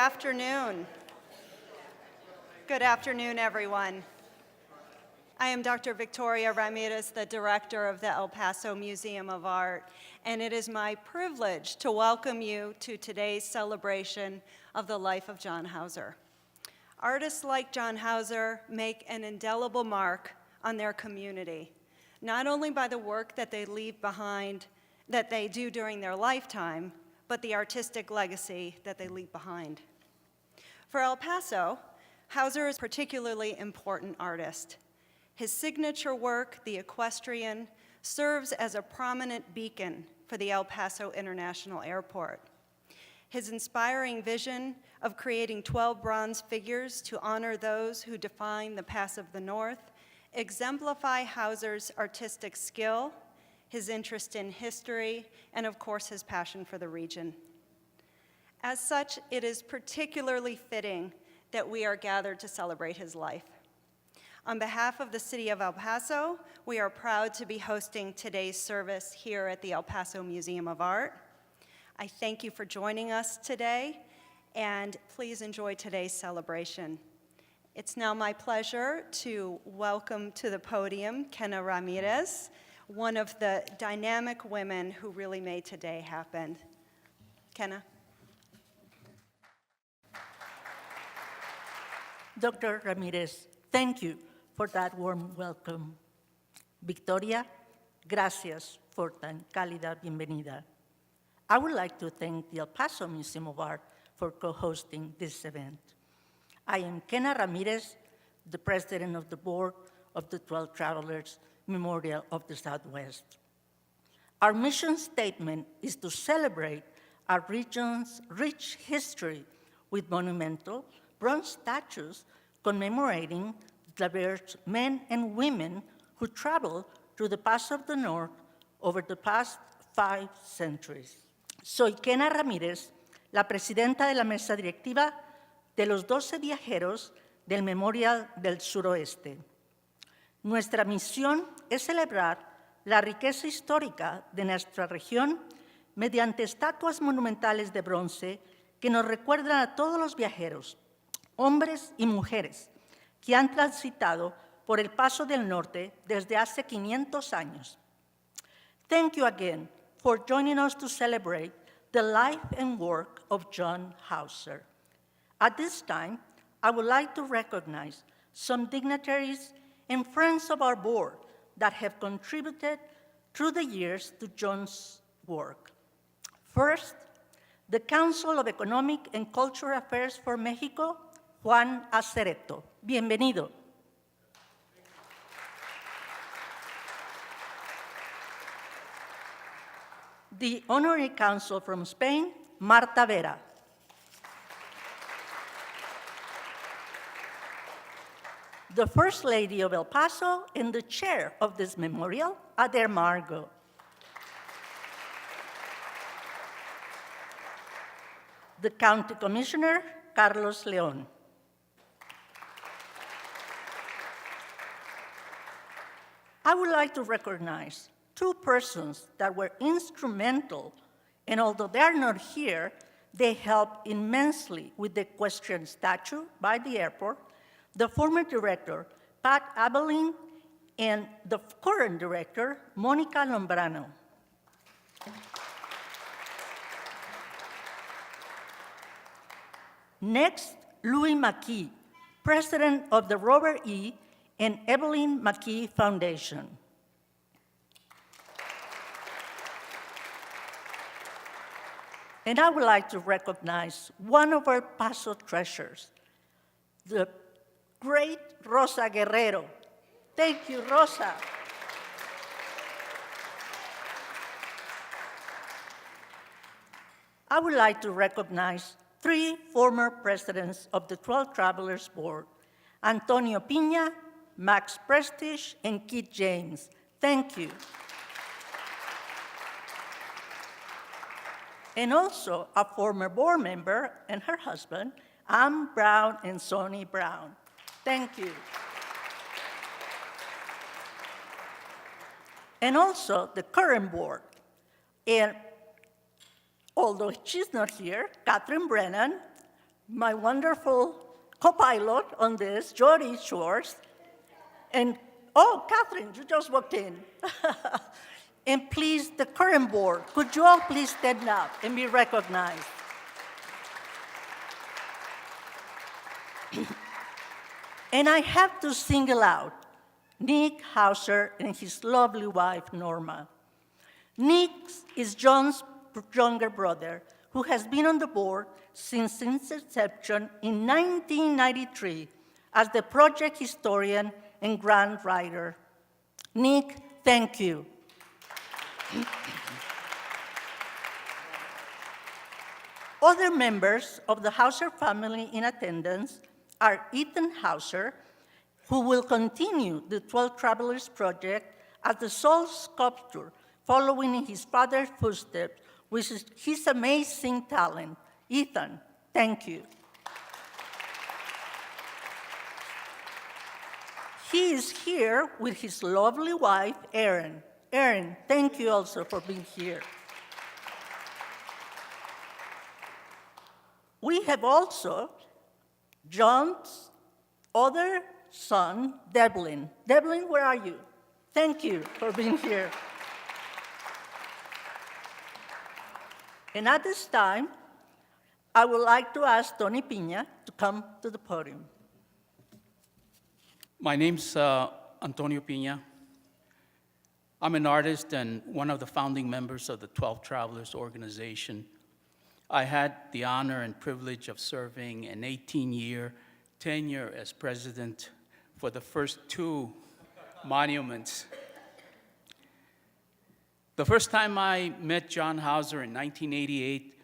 afternoon. Good afternoon, everyone. I am Dr. Victoria Ramirez, the director of the El Paso Museum of Art, and it is my privilege to welcome you to today's celebration of the life of John Hauser. Artists like John Hauser make an indelible mark on their community, not only by the work that they leave behind, that they do during their lifetime, but the artistic legacy that they leave behind. For El Paso, Hauser is a particularly important artist. His signature work, The Equestrian, serves as a prominent beacon for the El Paso International Airport. His inspiring vision of creating 12 bronze figures to honor those who define the Pass of the North exemplify Hauser's artistic skill, his interest in history, and of course his passion for the region. As such, it is particularly fitting that we are gathered to celebrate his life. On behalf of the City of El Paso, we are proud to be hosting today's service here at the El Paso Museum of Art. I thank you for joining us today, and please enjoy today's celebration. It's now my pleasure to welcome to the podium Kenna Ramirez, one of the dynamic women who really made today happen. Kenna. Dr. Ramirez, thank you for that warm welcome. Victoria, gracias por tan cálida bienvenida. I would like to thank the El Paso Museum of Art for co-hosting this event. I am Kenna Ramirez, the president of the board of the 12 Travelers Memorial of the Southwest. Our mission statement is to celebrate our region's rich history with monumental bronze statues commemorating diverse men and women who traveled through the Paso of the North over the past 5 centuries. Soy Kenna Ramírez, la presidenta de la mesa directiva de los 12 viajeros del Memorial del Suroeste. Nuestra misión es celebrar la riqueza histórica de nuestra región mediante estatuas monumentales de bronce que nos recuerdan a todos los viajeros, hombres y mujeres, que han transitado por el Paso del Norte desde hace 500 años. Thank you again for joining us to celebrate the life and work of John Hauser. At this time, I would like to recognize some dignitaries and friends of our board that have contributed through the years to John's work. First, the Council of Economic and Cultural Affairs for Mexico, Juan Acereto. Bienvenido. The Honorary Council from Spain, Marta Vera. The First Lady of El Paso and the chair of this memorial, Adair Margo. The County Commissioner, Carlos León. I would like to recognize 2 persons that were instrumental, and although they're not here, they helped immensely with the equestrian statue by the airport, the former director, Pat Abelin, and the current director, Monica Lombrano. Next, Louis McKee, president of the Robert E. and Evelyn McKee Foundation. And I would like to recognize one of our Paso treasures, the great Rosa Guerrero. Thank you, Rosa. I would like to recognize 3 former presidents of the 12 Travelers Board, Antonio Piña, Max Prestige, and Keith James. Thank you. And also a former board member and her husband, Ann Brown and Sonny Brown. Thank you. And also the current board. And although she's not here, Catherine Brennan, my wonderful co-pilot on this, Jody Schwartz, and, oh, Catherine, you just walked in. And please, the current board, could you all please stand up and be recognized? And I have to single out Nick Hauser and his lovely wife, Norma. Nick is John's younger brother, who has been on the board since its inception in 1993 as the project historian and grant writer. Nick, thank you. Other members of the Hauser family in attendance are Ethan Hauser, who will continue the 12 Travelers Project as the sole sculptor, following in his father's footsteps with his amazing talent. Ethan, thank you. He is here with his lovely wife, Erin. Erin, thank you also for being here. We have also John's other son, Devlin. Devlin, where are you? Thank you for being here. And at this time, I would like to ask Tony Pina to come to the podium. My name's Antonio Pina. I'm an artist and one of the founding members of the 12 Travelers organization. I had the honor and privilege of serving an 18-year tenure as president for the first two monuments. The first time I met John Hauser in 1988,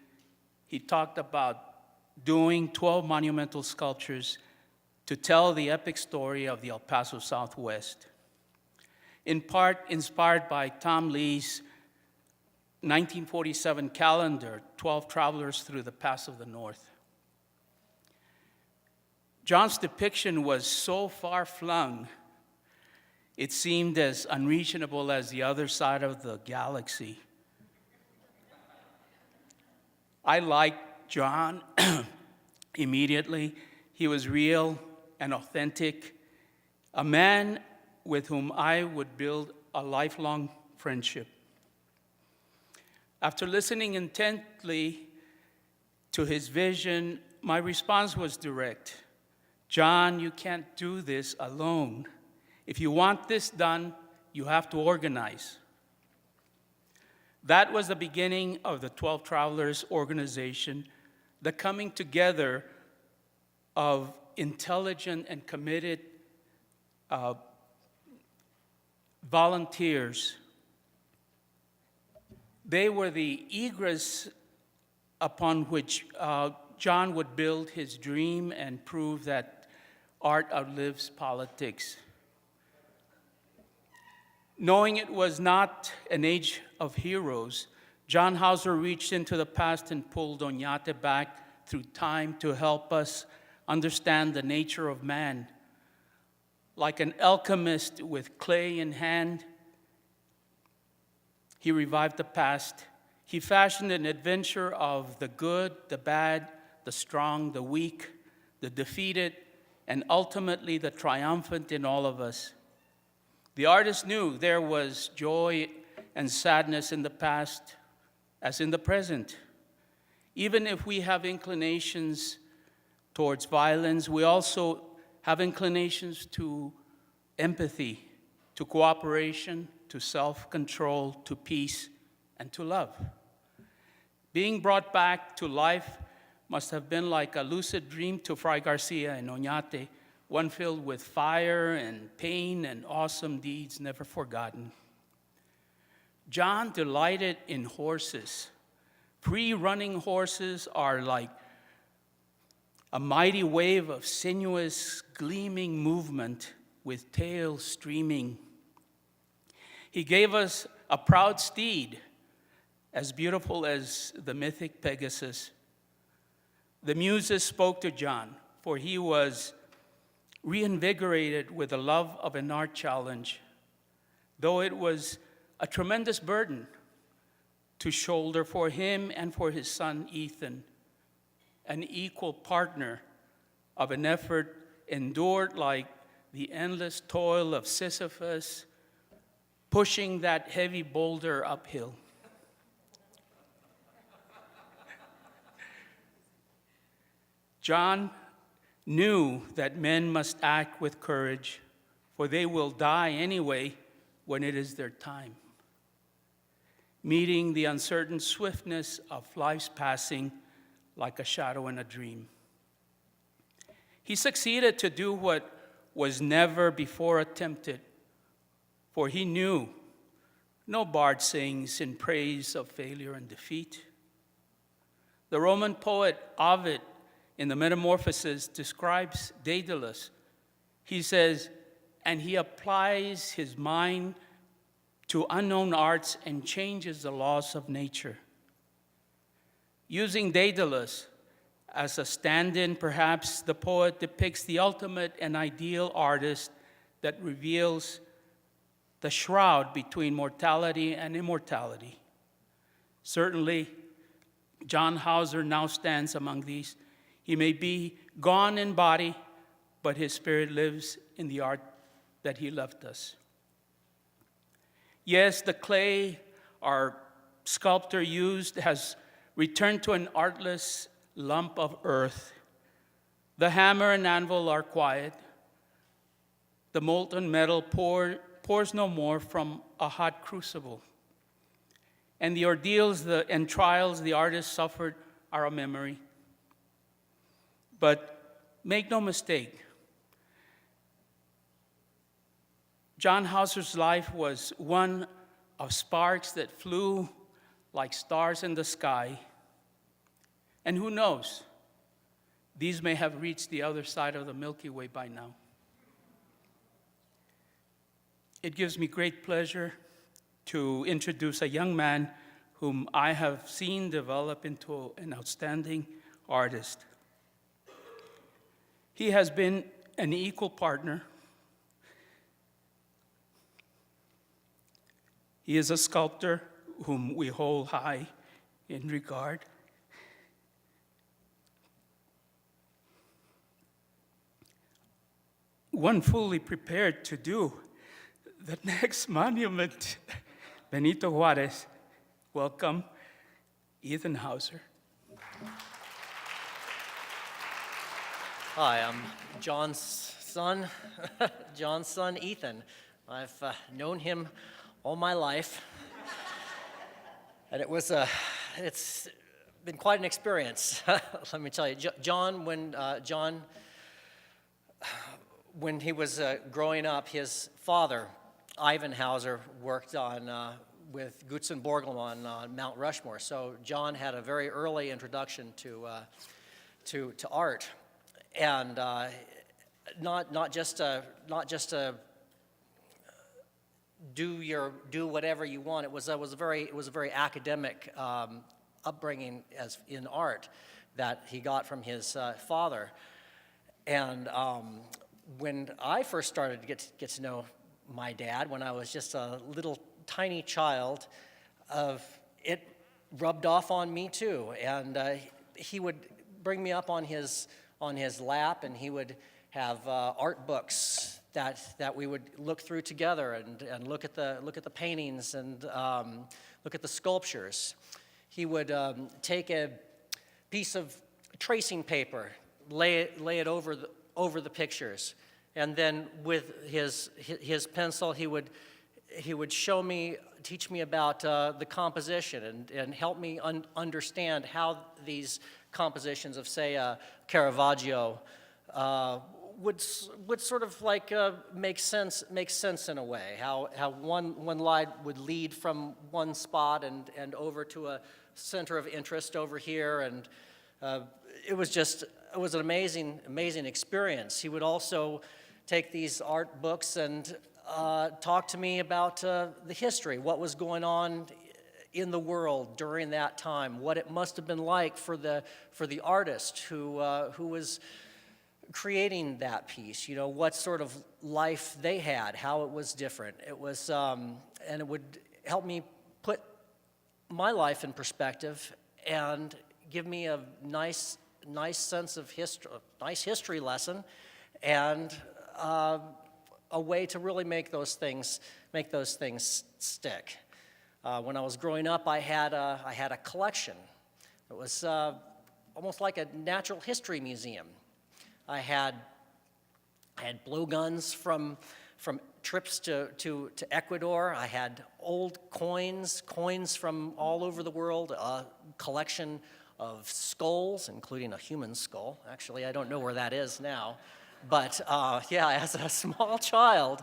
he talked about doing 12 monumental sculptures to tell the epic story of the El Paso Southwest, in part inspired by Tom Lee's 1947 calendar, 12 Travelers Through the Pass of the North. John's depiction was so far-flung, it seemed as unreachable as the other side of the galaxy. I liked John immediately. He was real and authentic, a man with whom I would build a lifelong friendship. After listening intently to his vision, my response was direct. John, you can't do this alone. If you want this done, you have to organize. That was the beginning of the 12 Travelers organization, the coming together of intelligent and committed volunteers. They were the egress upon which John would build his dream and prove that art outlives politics. Knowing it was not an age of heroes, John Hauser reached into the past and pulled Oñate back through time to help us understand the nature of man. Like an alchemist with clay in hand, he revived the past. He fashioned an adventure of the good, the bad, the strong, the weak, the defeated, and ultimately the triumphant in all of us. The artist knew there was joy and sadness in the past as in the present. Even if we have inclinations towards violence, we also have inclinations to empathy, to cooperation, to self-control, to peace, and to love. Being brought back to life must have been like a lucid dream to Fray Garcia and Oñate, one filled with fire and pain and awesome deeds never forgotten. John delighted in horses. Free-running horses are like a mighty wave of sinuous, gleaming movement with tails streaming. He gave us a proud steed, as beautiful as the mythic Pegasus. The muses spoke to John, for he was reinvigorated with the love of an art challenge, though it was a tremendous burden to shoulder for him and for his son, Ethan. an equal partner of an effort endured like the endless toil of Sisyphus, pushing that heavy boulder uphill. John knew that men must act with courage, for they will die anyway when it is their time. Meeting the uncertain swiftness of life's passing like a shadow in a dream. He succeeded to do what was never before attempted, for he knew no bard sings in praise of failure and defeat. The Roman poet Ovid in the Metamorphoses describes Daedalus. He says, and he applies his mind to unknown arts and changes the laws of nature. Using Daedalus as a stand-in, perhaps the poet depicts the ultimate and ideal artist that reveals the shroud between mortality and immortality. Certainly, John Hauser now stands among these. He may be gone in body, but his spirit lives in the art that he left us. Yes, the clay our sculptor used has returned to an artless lump of earth. The hammer and anvil are quiet. The molten metal pours no more from a hot crucible. And the ordeals and trials the artist suffered are a memory. But make no mistake, John Hauser's life was one of sparks that flew like stars in the sky. And who knows, these may have reached the other side of the Milky Way by now. It gives me great pleasure to introduce a young man whom I have seen develop into an outstanding artist. He has been an equal partner. He is a sculptor whom we hold high in regard. One fully prepared to do the next monument. Benito Juarez, welcome, Ethan Hauser. Hi, I'm John's son, John's son, Ethan. I've known him all my life, and it's been quite an experience. Let me tell you, John, when he was growing up, his father, Ivan Hauser, worked with Gutzen Borgelmann on Mount Rushmore. So John had a very early introduction to art, and not just a do whatever you want. It was a very academic upbringing as in art that he got from his father. And when I first started to get to know my dad, when I was just a little tiny child, it rubbed off on me too. And he would bring me up on his lap, and he would have art books that we would look through together and look at the paintings and look at the sculptures. He would take a piece of tracing paper, lay it over the pictures, and then with his pencil he would teach me about the composition and help me understand how these compositions of, say, Caravaggio would sort of like make sense in a way. How one line would lead from one spot and over to a center of interest over here, and it was an amazing experience. He would also take these art books and talk to me about the history, what was going on in the world during that time, what it must have been like for the artist who was creating that piece. You know, what sort of life they had, how it was different. It was, and it would help me put my life in perspective and give me a nice nice sense of history, nice history lesson, and a way to really make those things stick. When I was growing up, I had a collection. It was almost like a natural history museum. I had blowguns from trips to Ecuador. I had old coins from all over the world, a collection of skulls, including a human skull. Actually, I don't know where that is now. But yeah, as a small child,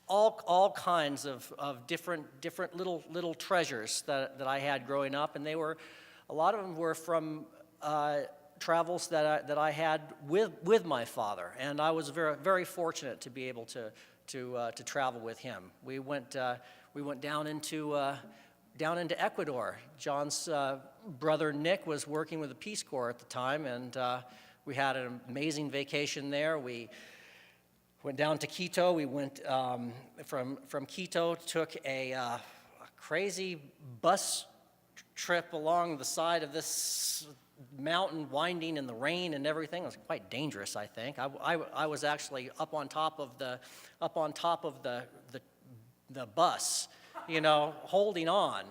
all kinds of different little treasures that I had growing up, and a lot of them were from travels that I had with my father, and I was very fortunate to be able to travel with him. We went down into Ecuador. John's brother Nick was working with the Peace Corps at the time, and we had an amazing vacation there. We went down to Quito. We went from Quito, took a crazy bus trip along the side of this mountain, winding in the rain and everything. It was quite dangerous, I think. I was actually up on top of the bus, holding on.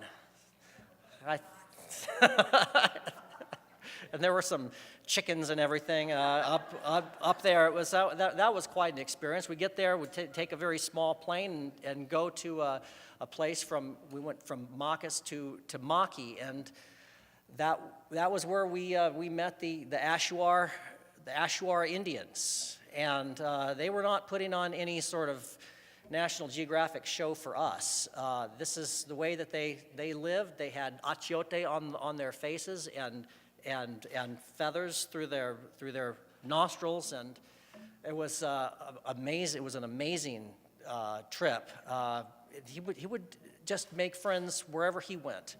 And there were some chickens and everything up there. It was that was quite an experience. We get there, we take a very small plane and go to a place we went from Macas to Maki, and that was where we met the Ashuar Indians, and they were not putting on any sort of National Geographic show for us. This is the way that they lived. They had achiote on their faces and feathers through their nostrils, and it was amazing. It was an amazing trip. He would just make friends wherever he went,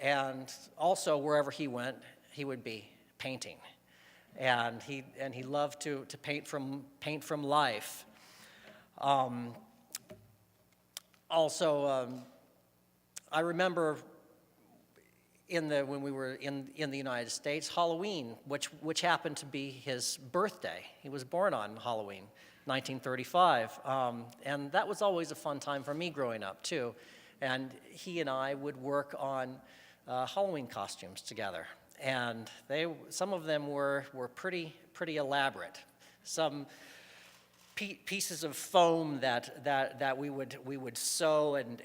and also wherever he went, he would be painting, and he loved to paint from life. I remember when we were in the United States, Halloween, which happened to be his birthday. He was born on Halloween, 1935, and that was always a fun time for me growing up too. And he and I would work on Halloween costumes together, and some of them were pretty elaborate. Some pieces of foam that we would sew and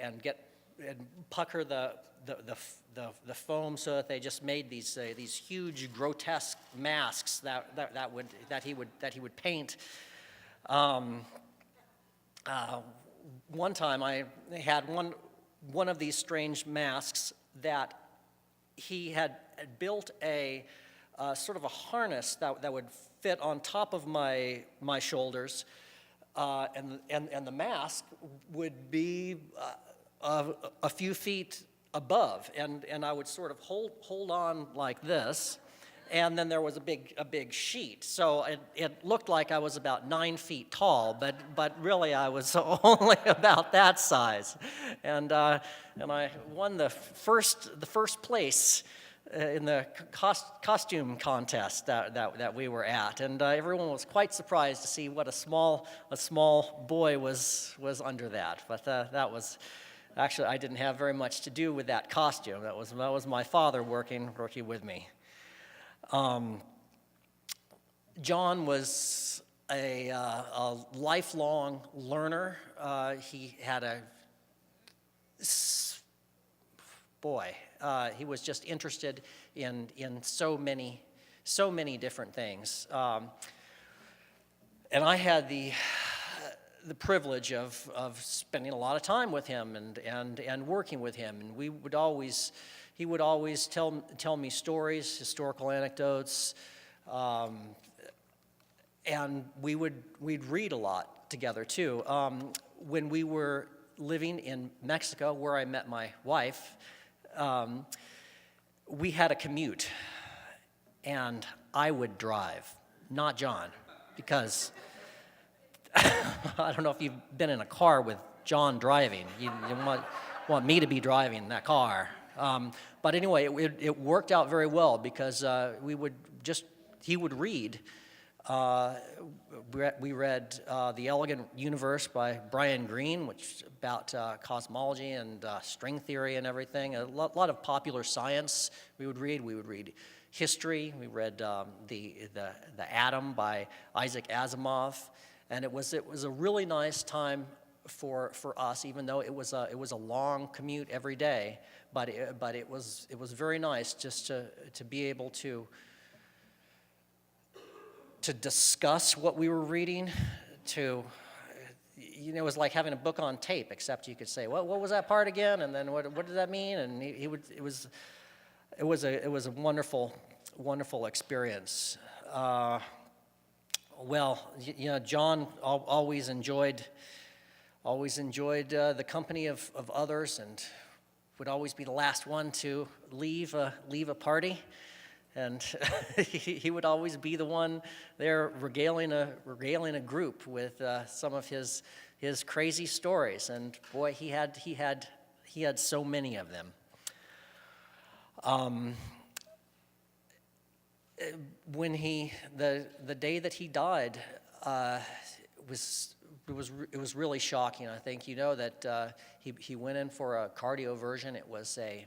pucker the foam so that they just made these huge grotesque masks that he would paint. One time I had one of these strange masks that he had built a sort of a harness that would fit on top of my shoulders, and the mask would be a few feet above, and I would sort of hold on like this, and then there was a big sheet. So it looked like I was about 9 feet tall, but really I was only about that size, and I won the first place in the costume contest that we were at, and everyone was quite surprised to see what a small boy was under that. But that was. Actually, I didn't have very much to do with that costume. That was my father working with me. John was a lifelong learner. He had he was just interested in so many different things. And I had the privilege of spending a lot of time with him and working with him, and he would always tell me stories, historical anecdotes, and we'd read a lot together too. When we were living in Mexico, where I met my wife, we had a commute, and I would drive, not John, because I don't know if you've been in a car with John driving. You want me to be driving that car. But anyway, it worked out very well because he would read. We read The Elegant Universe by Brian Greene, which is about cosmology and string theory and everything. A lot of popular science we would read. We would read history. We read the Atom by Isaac Asimov, and it was a really nice time for us, even though it was a long commute every day. But it was very nice just to be able to discuss what we were reading. It was like having a book on tape, except you could say, what was that part again? And then what did that mean? And it was a wonderful experience. John always enjoyed the company of others, and would always be the last one to leave a party. And he would always be the one there regaling a group with some of his crazy stories. And boy, he had so many of them. When the day that he died, it was really shocking. I think you know that he went in for a cardioversion. It was an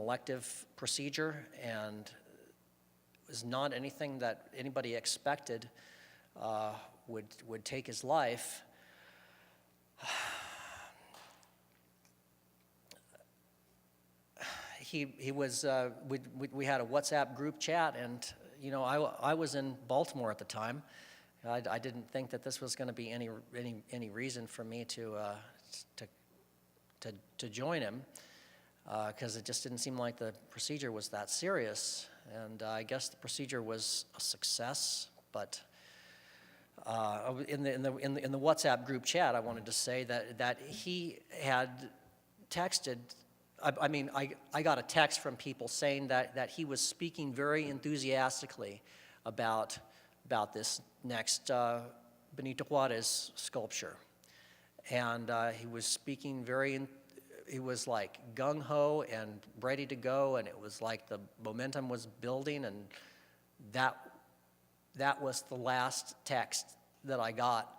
elective procedure, and it was not anything that anybody expected would take his life. He was. We had a WhatsApp group chat, and I was in Baltimore at the time. I didn't think that this was going to be any reason for me to join him, because it just didn't seem like the procedure was that serious. And I guess the procedure was a success. But in the WhatsApp group chat, I wanted to say that he had texted. I got a text from people saying that he was speaking very enthusiastically about this next Benito Juarez sculpture, and he was speaking he was like gung-ho and ready to go, and it was like the momentum was building, and that was the last text that I got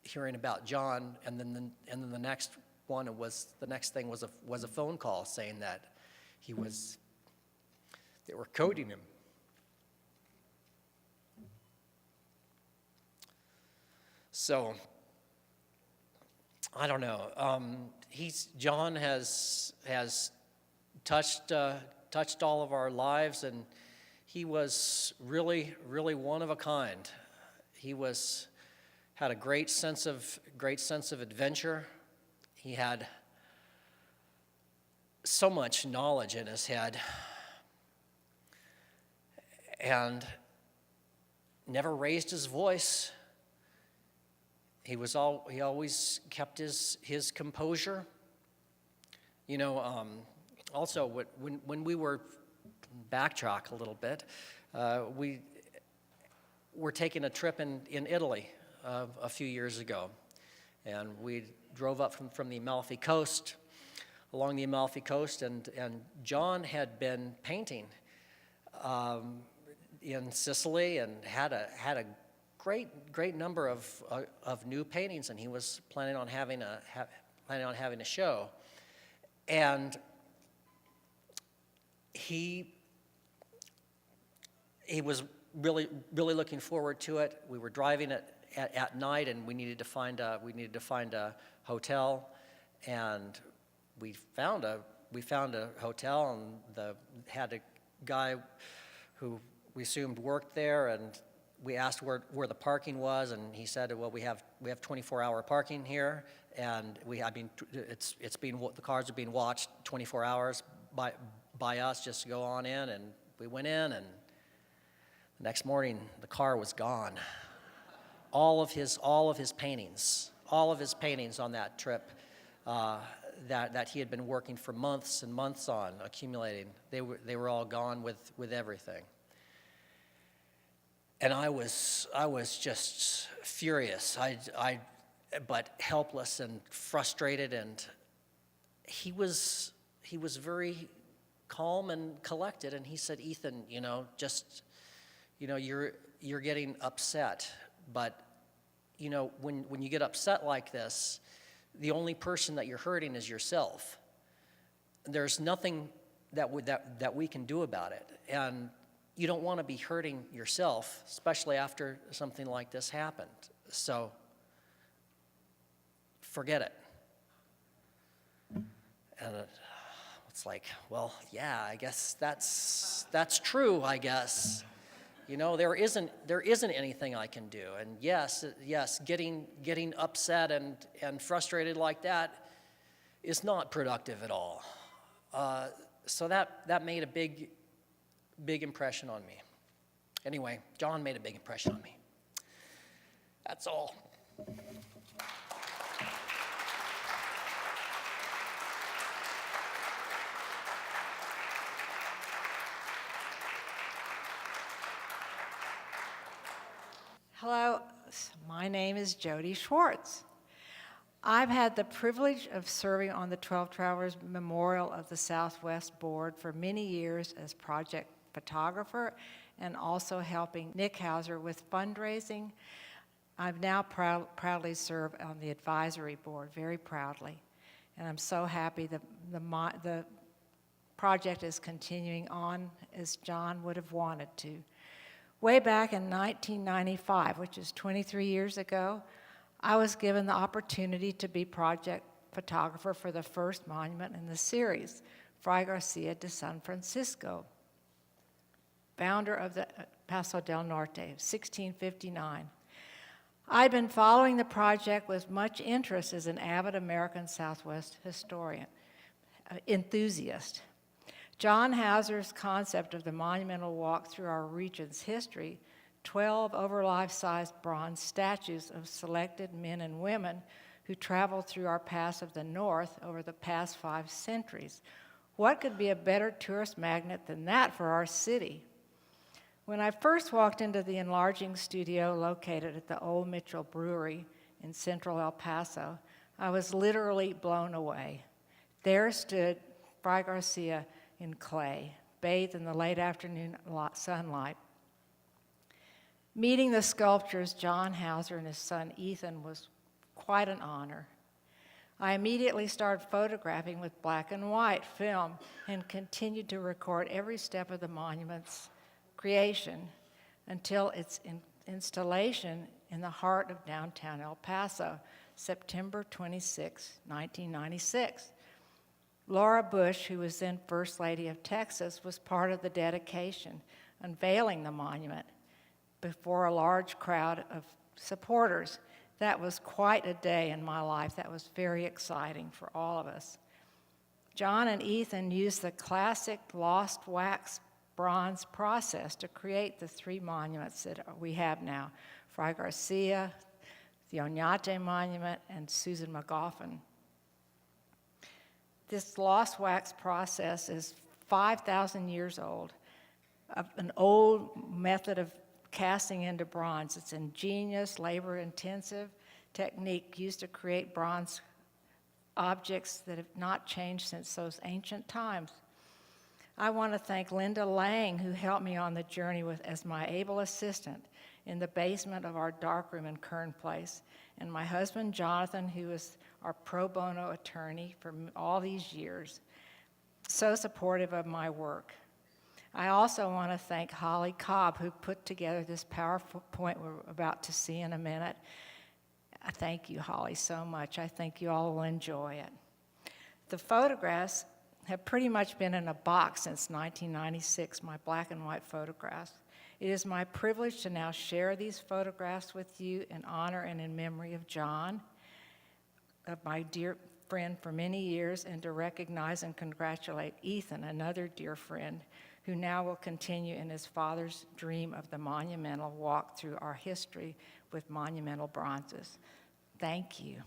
hearing about John, and then the next thing was a phone call saying that they were coding him. So I don't know. John has touched all of our lives, and he was really one of a kind. He had a great sense of adventure. He had so much knowledge in his head, and never raised his voice. He always kept his composure. Also, when we were backtrack a little bit, we were taking a trip in Italy a few years ago, and we drove up from the Amalfi Coast, along the Amalfi Coast, and John had been painting in Sicily and had a great number of new paintings, and he was planning on having a show, and he was really looking forward to it. We were driving at night, and we needed to find a hotel, and we found a hotel, and had a guy who we assumed worked there, and we asked where the parking was, and he said, well, we have 24-hour parking here, and the cars are being watched 24 hours by us. Just go on in, and we went in, and the next morning the car was gone. All of his paintings on that trip that he had been working for months and months on, accumulating, they were all gone with everything. And I was just furious, but helpless and frustrated, he was very calm and collected, and he said, Ethan, you're getting upset, but when you get upset like this, the only person that you're hurting is yourself. There's nothing that we can do about it, and you don't want to be hurting yourself, especially after something like this happened. So forget it. And it's like, well, yeah, I guess that's true, I guess. There isn't anything I can do. And yes, getting upset and frustrated like that is not productive at all. So that made a big impression on me. Anyway, John made a big impression on me. That's all. Hello, my name is Jody Schwartz. I've had the privilege of serving on the 12 Travelers Memorial of the Southwest Board for many years as project photographer and also helping Nick Hauser with fundraising. I've now proudly serve on the advisory board, very proudly. And I'm so happy that the project is continuing on as John would have wanted to. Way back in 1995, which is 23 years ago, I was given the opportunity to be project photographer for the first monument in the series, Fray Garcia de San Francisco, founder of the Paso del Norte, 1659. I'd been following the project with much interest as an avid American Southwest historian, enthusiast. John Hauser's concept of the monumental walk through our region's history, 12 over life-size bronze statues of selected men and women who traveled through our Pass of the North over the past 5 centuries. What could be a better tourist magnet than that for our city? When I first walked into the enlarging studio located at the Old Mitchell Brewery in central El Paso, I was literally blown away. There stood Fray Garcia in clay, bathed in the late afternoon sunlight. Meeting the sculptors, John Hauser and his son Ethan, was quite an honor. I immediately started photographing with black and white film and continued to record every step of the monument's creation until its installation in the heart of downtown El Paso, September 26, 1996. Laura Bush, who was then First Lady of Texas, was part of the dedication, unveiling the monument before a large crowd of supporters. That was quite a day in my life. That was very exciting for all of us. John and Ethan used the classic lost wax bronze process to create the 3 monuments that we have now, Fray Garcia, the Oñate Monument, and Susan McGoffin. This lost wax process is 5,000 years old, an old method of casting into bronze. It's ingenious, labor-intensive technique used to create bronze objects that have not changed since those ancient times. I want to thank Linda Lang, who helped me on the journey as my able assistant in the basement of our darkroom in Kern Place, and my husband, Jonathan, who is our pro bono attorney for all these years, so supportive of my work. I also want to thank Holly Cobb, who put together this PowerPoint we're about to see in a minute. I thank you, Holly, so much. I think you all will enjoy it. The photographs have pretty much been in a box since 1996, my black and white photographs. It is my privilege to now share these photographs with you in honor and in memory of John, of my dear friend for many years, and to recognize and congratulate Ethan, another dear friend, who now will continue in his father's dream of the monumental walk through our history with monumental bronzes. Thank you.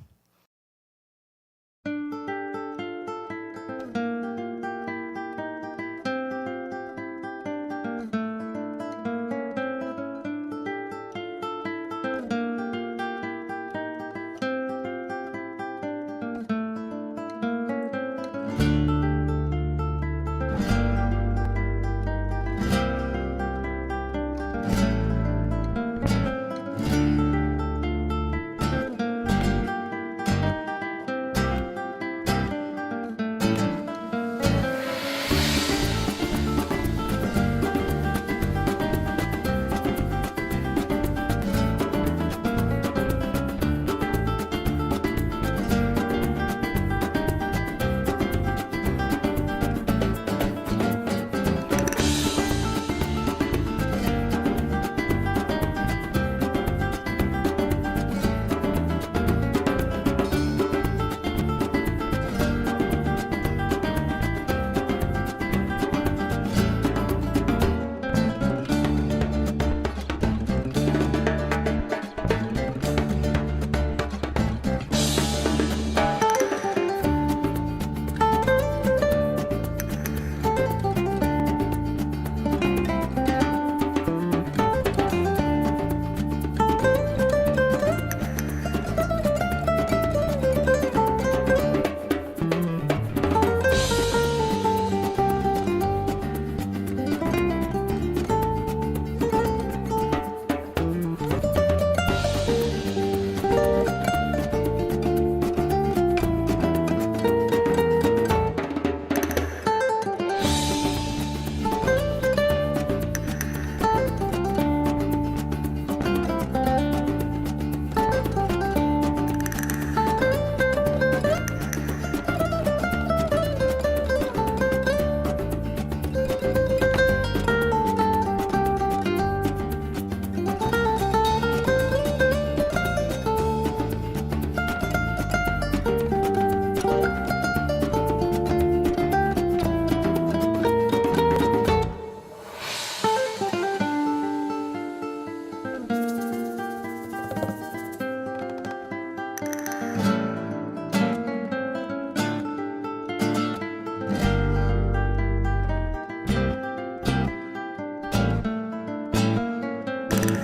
Now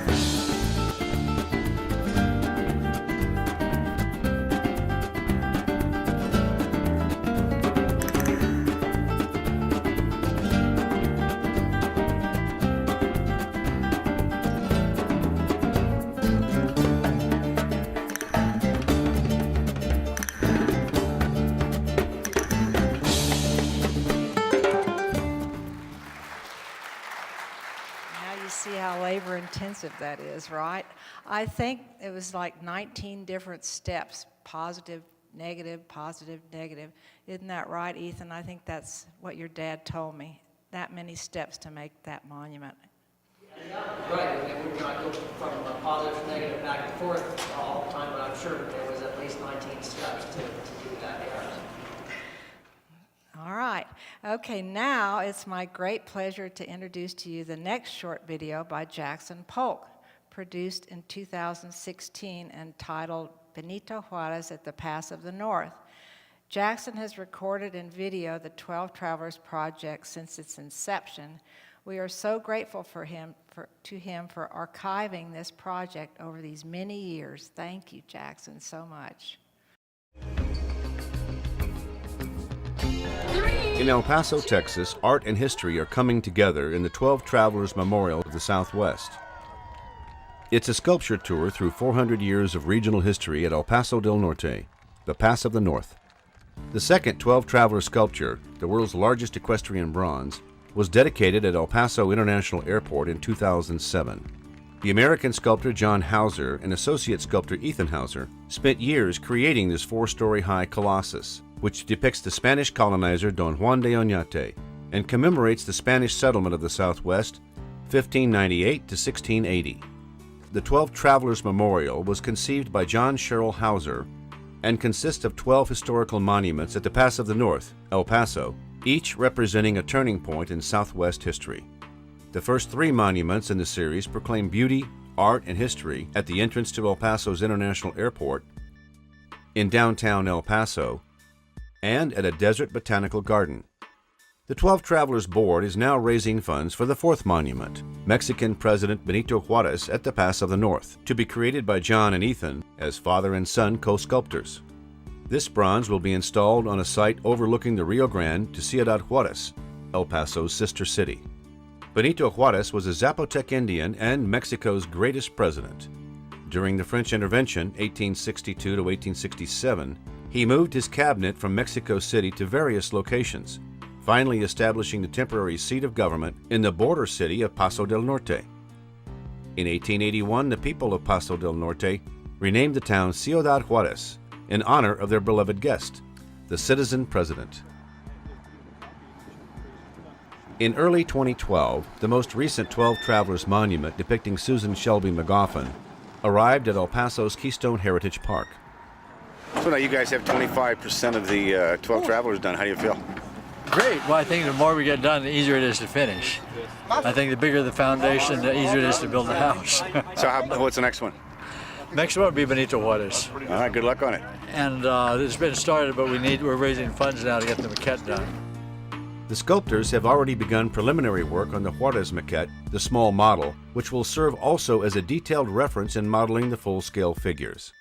you see how labor intensive that is, right? I think it was like 19 different steps, positive, negative, positive, negative. Isn't that right, Ethan? I think that's what your dad told me, that many steps to make that monument. Right, and we would not go from positive to negative back and forth all the time, but I'm sure there was at least 19 steps to do that. All right. Okay, now it's my great pleasure to introduce to you the next short video by Jackson Polk, produced in 2016 and titled Benito Juarez at the Pass of the North. Jackson has recorded in video the 12 Travelers Project since its inception. We are so grateful to him for archiving this project over these many years. Thank you, Jackson, so much. In El Paso, Texas, art and history are coming together in the 12 Travelers Memorial of the Southwest. It's a sculpture tour through 400 years of regional history at El Paso del Norte, the Pass of the North. The second 12 Traveler sculpture, the world's largest equestrian bronze, was dedicated at El Paso International Airport in 2007. The American sculptor John Hauser and associate sculptor Ethan Hauser spent years creating this 4-story high colossus, which depicts the Spanish colonizer Don Juan de Oñate and commemorates the Spanish settlement of the Southwest, 1598 to 1680. The 12 Travelers Memorial was conceived by John Sherrill Hauser and consists of 12 historical monuments at the Pass of the North, El Paso, each representing a turning point in Southwest history. The first 3 monuments in the series proclaim beauty, art, and history at the entrance to El Paso's International Airport, in downtown El Paso, and at a desert botanical garden. The 12 Travelers Board is now raising funds for the 4th monument, Mexican President Benito Juarez at the Pass of the North, to be created by John and Ethan as father and son co-sculptors. This bronze will be installed on a site overlooking the Rio Grande to Ciudad Juarez, El Paso's sister city. Benito Juarez was a Zapotec Indian and Mexico's greatest president. During the French intervention, 1862 to 1867, he moved his cabinet from Mexico City to various locations, finally establishing the temporary seat of government in the border city of Paso del Norte. In 1881, the people of Paso del Norte renamed the town Ciudad Juarez in honor of their beloved guest, the citizen president. In early 2012, the most recent 12 Travelers monument depicting Susan Shelby McGoffin arrived at El Paso's Keystone Heritage Park. So now you guys have 25% of the 12 Travelers done. How do you feel? Great. Well, I think the more we get done, the easier it is to finish. I think the bigger the foundation, the easier it is to build the house. So what's the next one? Next one would be Benito Juarez. All right, good luck on it. And it's been started, but we're raising funds now to get the maquette done. The sculptors have already begun preliminary work on the Juarez maquette, the small model, which will serve also as a detailed reference in modeling the full-scale figures.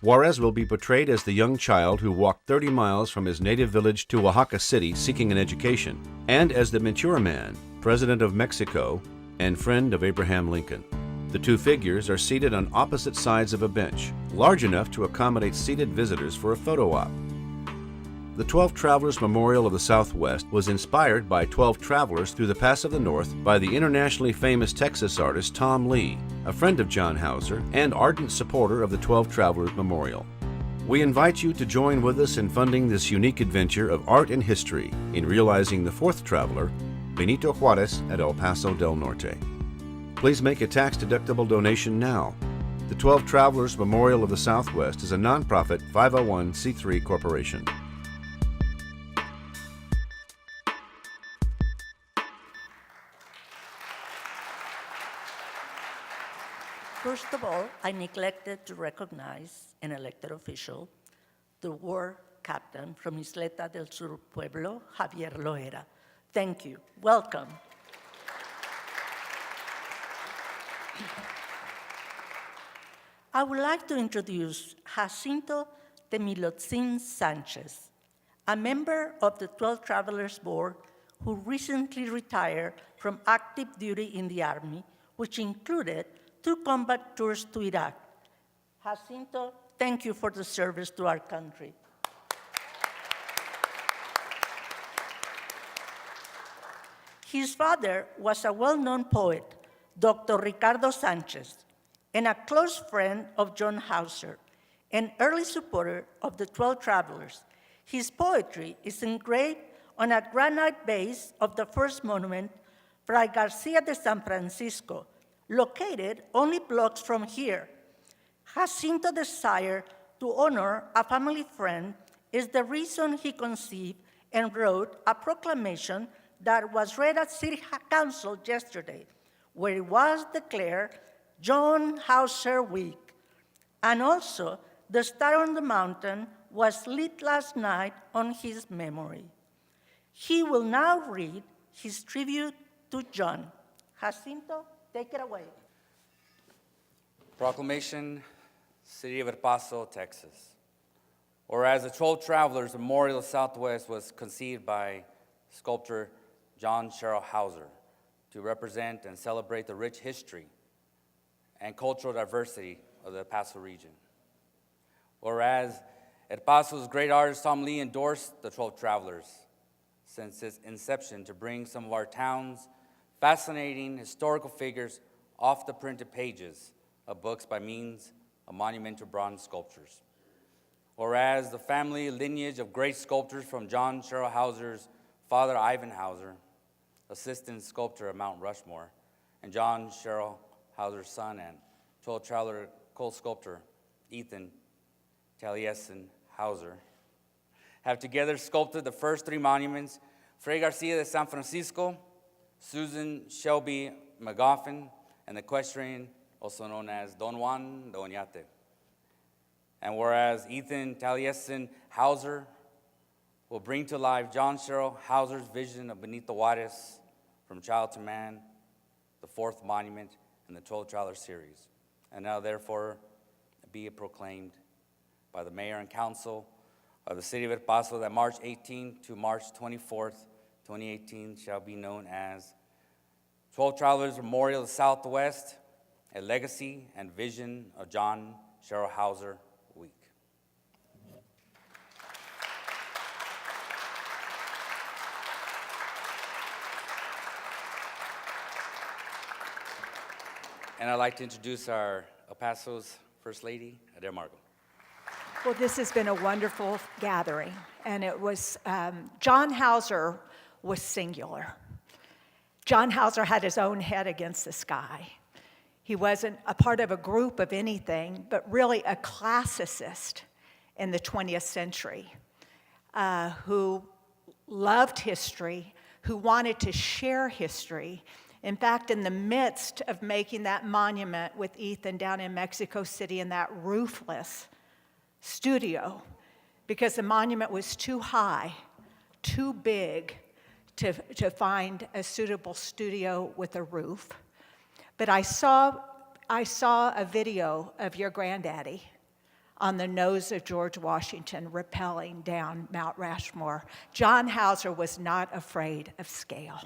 Juarez will be portrayed as the young child who walked 30 miles from his native village to Oaxaca City seeking an education, and as the mature man, President of Mexico, and friend of Abraham Lincoln. The two figures are seated on opposite sides of a bench, large enough to accommodate seated visitors for a photo op. The 12 Travelers Memorial of the Southwest was inspired by 12 travelers through the Pass of the North by the internationally famous Texas artist Tom Lee, a friend of John Hauser and ardent supporter of the 12 Travelers Memorial. We invite you to join with us in funding this unique adventure of art and history in realizing the 4th traveler, Benito Juarez at El Paso del Norte. Please make a tax-deductible donation now. The 12 Travelers Memorial of the Southwest is a nonprofit 501c3 corporation. First of all, I neglected to recognize an elected official, the war captain from Isleta del Sur Pueblo, Javier Loera. Thank you. Welcome. I would like to introduce Jacinto Temilotzin Sanchez, a member of the 12 Travelers Board who recently retired from active duty in the Army, which included 2 combat tours to Iraq. Jacinto, thank you for the service to our country. His father was a well-known poet, Dr. Ricardo Sanchez, and a close friend of John Hauser, an early supporter of the 12 Travelers. His poetry is engraved on a granite base of the first monument, Fray Garcia de San Francisco, located only blocks from here. Jacinto's desire to honor a family friend is the reason he conceived and wrote a proclamation that was read at City Council yesterday, where it was declared John Hauser Week. And also, the Star on the Mountain was lit last night on his memory. He will now read his tribute to John. Jacinto, take it away. Proclamation, City of El Paso, Texas. Whereas the 12 Travelers Memorial of Southwest was conceived by sculptor John Sherrill Hauser to represent and celebrate the rich history and cultural diversity of the El Paso region. Whereas El Paso's great artist Tom Lee endorsed the 12 Travelers since its inception to bring some of our town's fascinating historical figures off the printed pages of books by means of monumental bronze sculptures. Whereas the family lineage of great sculptors from John Sherrill Hauser's father Ivan Hauser, assistant sculptor at Mount Rushmore, and John Sherrill Hauser's son and 12 Traveler co-sculptor Ethan Taliesin Hauser, have together sculpted the first 3 monuments, Fray Garcia de San Francisco, Susan Shelby McGoffin, and the equestrian, also known as Don Juan de Oñate. And whereas Ethan Taliesin Hauser will bring to life John Sherrill Hauser's vision of Benito Juarez, From Child to Man, the 4th monument in the 12 Traveler series. And now therefore be it proclaimed by the Mayor and Council of the City of El Paso that March 18th to March 24th, 2018 shall be known as 12 Travelers Memorial of Southwest, a legacy and vision of John Sherrill Hauser Week. And I'd like to introduce our El Paso's First Lady, Adair Margot. Well, this has been a wonderful gathering, and it was, John Hauser was singular. John Hauser had his own head against the sky. He wasn't a part of a group of anything, but really a classicist in the 20th century who loved history, who wanted to share history. In fact, in the midst of making that monument with Ethan down in Mexico City in that roofless studio, because the monument was too high, too big to find a suitable studio with a roof. But I saw a video of your granddaddy on the nose of George Washington rappelling down Mount Rushmore. John Hauser was not afraid of scale.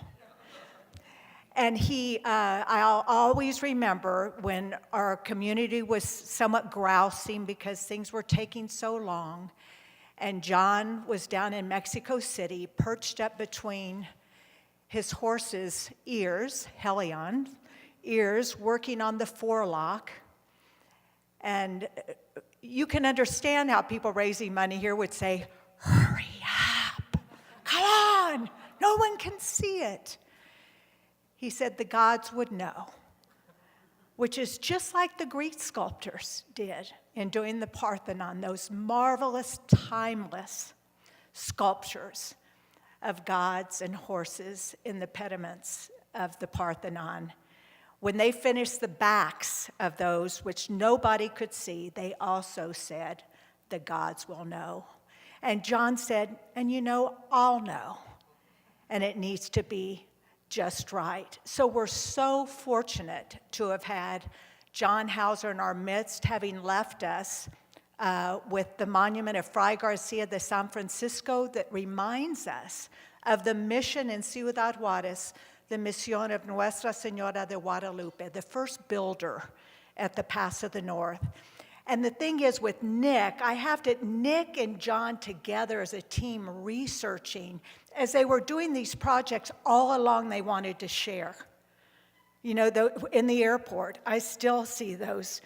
And I'll always remember when our community was somewhat grousing because things were taking so long, and John was down in Mexico City, perched up between his horse's ears, Helion, ears, working on the forelock. And you can understand how people raising money here would say, hurry up, come on, no one can see it. He said the gods would know, which is just like the Greek sculptors did in doing the Parthenon, those marvelous, timeless sculptures of gods and horses in the pediments of the Parthenon. When they finished the backs of those, which nobody could see, they also said, the gods will know. And John said, and you know, I'll know. And it needs to be just right. So we're so fortunate to have had John Hauser in our midst, having left us with the monument of Fray Garcia de San Francisco that reminds us of the mission in Ciudad Juarez, the Misión of Nuestra Señora de Guadalupe, the first builder at the Paso of the North. And the thing is with Nick, Nick and John together as a team researching, as they were doing these projects all along they wanted to share. You know, in the airport, I still see those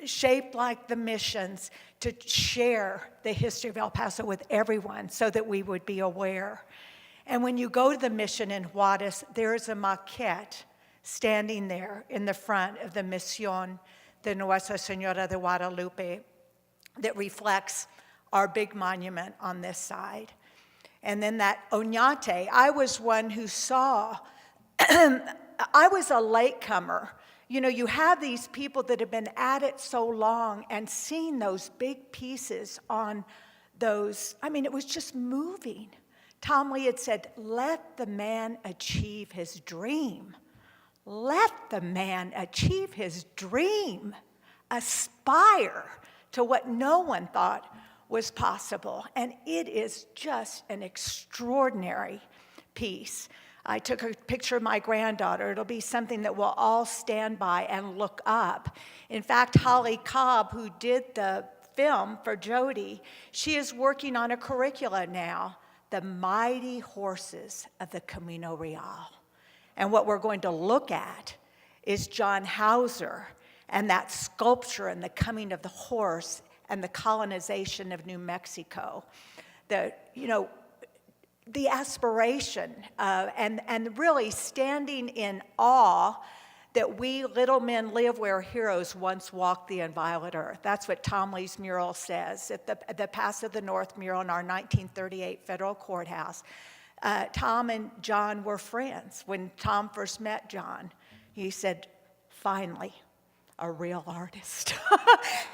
shaped like the missions to share the history of El Paso with everyone so that we would be aware. And when you go to the mission in Juarez, there is a maquette standing there in the front of the Misión de Nuestra Señora de Guadalupe that reflects our big monument on this side. And then that oñate, I was one who saw, I was a latecomer. You know, you have these people that have been at it so long and seeing those big pieces on those, I mean, it was just moving. Tom Lee had said, let the man achieve his dream. Let the man achieve his dream. Aspire to what no one thought was possible. And it is just an extraordinary piece. I took a picture of my granddaughter. It'll be something that we'll all stand by and look up. In fact, Holly Cobb, who did the film for Jody, she is working on a curricula now, The Mighty Horses of the Camino Real. And what we're going to look at is John Hauser and that sculpture and the coming of the horse and the colonization of New Mexico. The aspiration and really standing in awe that we little men live where heroes once walked the inviolate earth. That's what Tom Lee's mural says at the Paso of the North mural in our 1938 federal courthouse. Tom and John were friends. When Tom first met John, he said, finally, a real artist.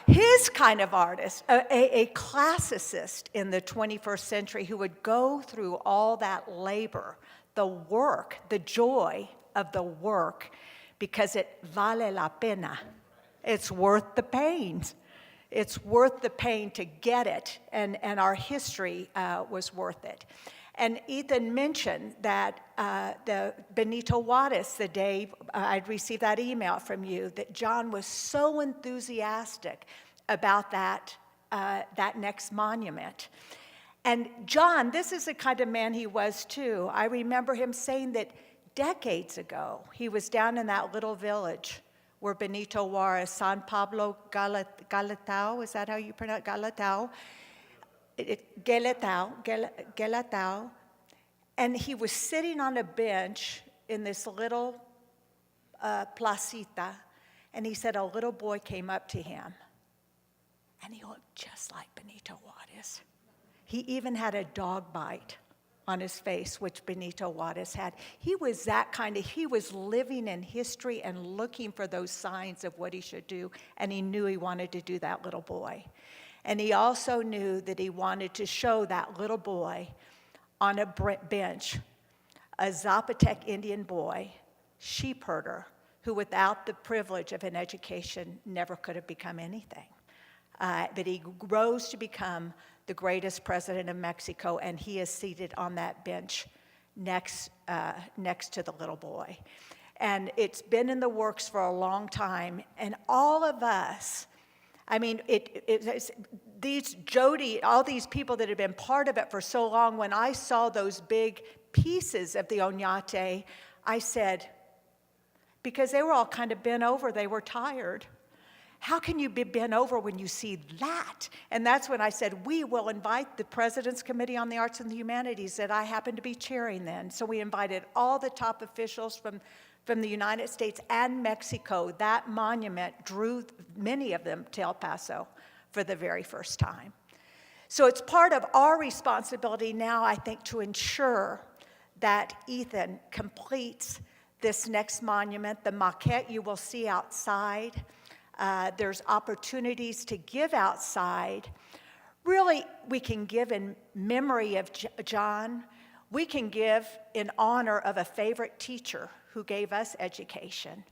His kind of artist, a classicist in the 21st century who would go through all that labor, the work, the joy of the work, because it vale la pena. It's worth the pain. It's worth the pain to get it, and our history was worth it. And Ethan mentioned that the Benito Juarez, the day I'd received that email from you, that John was so enthusiastic about that next monument. And John, this is the kind of man he was too. I remember him saying that decades ago, he was down in that little village where Benito Juarez, San Pablo Galatao, is that how you pronounce Galatao? Galatao, and he was sitting on a bench in this little placita, and he said a little boy came up to him, and he looked just like Benito Juarez. He even had a dog bite on his face, which Benito Juarez had. He was he was living in history and looking for those signs of what he should do, and he knew he wanted to do that little boy. And he also knew that he wanted to show that little boy on a bench, a Zapotec Indian boy, sheep herder, who without the privilege of an education never could have become anything. That he rose to become the greatest president of Mexico, and he is seated on that bench next to the little boy. And it's been in the works for a long time, and all of us, I mean, Jody, all these people that have been part of it for so long, when I saw those big pieces of the oñate, I said, because they were all kind of bent over, they were tired. How can you be bent over when you see that? And that's when I said, we will invite the President's Committee on the Arts and the Humanities that I happened to be chairing then. So we invited all the top officials from the United States and Mexico. That monument drew many of them to El Paso for the very first time. So it's part of our responsibility now, I think, to ensure that Ethan completes this next monument. The maquette you will see outside. There's opportunities to give outside. Really, we can give in memory of John. We can give in honor of a favorite teacher who gave us education.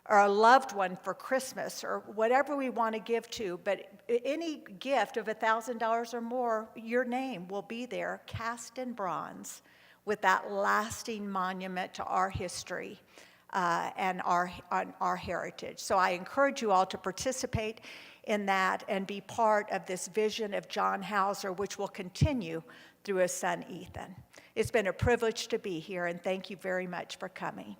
or a loved one for Christmas, or whatever we want to give to, but any gift of $1,000 or more, your name will be there, cast in bronze, with that lasting monument to our history and our heritage. So I encourage you all to participate in that and be part of this vision of John Hauser, which will continue through his son, Ethan. It's been a privilege to be here, and thank you very much for coming.